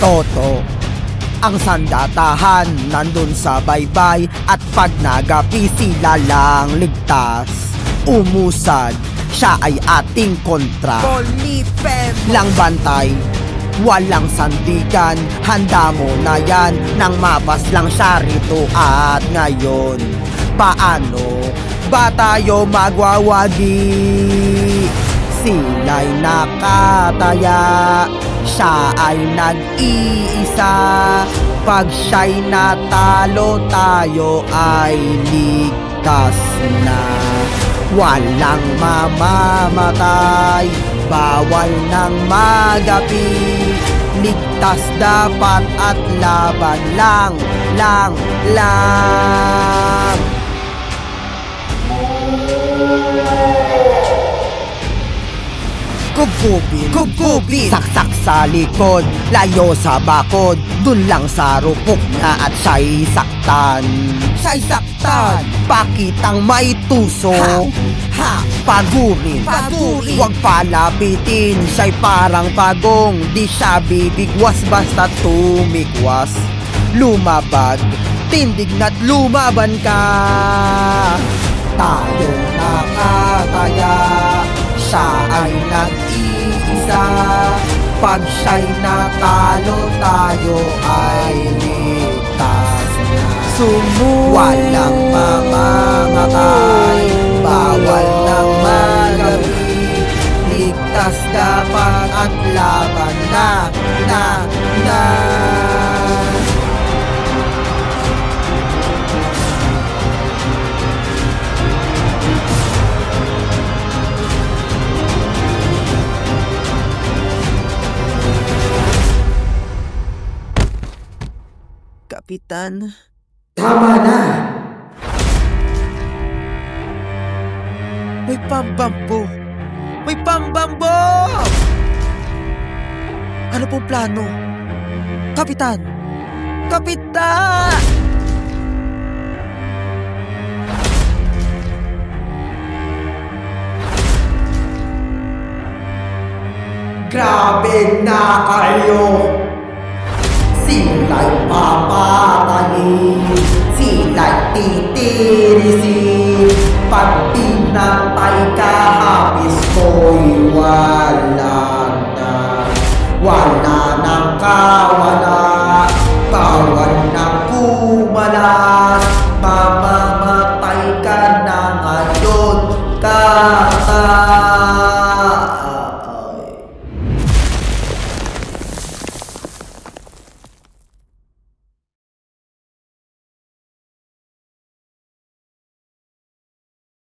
Toto. Ang sandatahan nandun sa baybay, at pag nagapi sila lang ligtas. Umusad, siya ay ating kontra. Lang bantay, walang sandigan, handa mo na yan nang mapas lang siya rito. At ngayon, paano ba tayo magwawagi? Sila'y nakataya, siya ay nag-iisa. Pag siya'y natalo, tayo ay ligtas na. Walang mamamatay, bawal nang magapi. Ligtas dapat at laban lang. Kubkubin, saksak sa likod, layo sa bakod, dun lang sa rupok niya at siya'y saktan. Pakitang may tuso, pagurin, huwag palapitin. Siya'y parang pagong, di siya bibigwas basta tumikwas. Lumabag, tindig na't lumaban ka. Tayong nakataya, siya ay nag-iisa. Pag siya'y natalo, tayo ay ligtas na. Walang mamamatay, bawal nang magapi. Ligtas dapat at laban na. Kapitan, tama na! May pambambo! May pambambo! Ano pong plano? Kapitan! Kapitan! Grabe na kayo! Sila'y papatayin, sila'y titirisin. Pag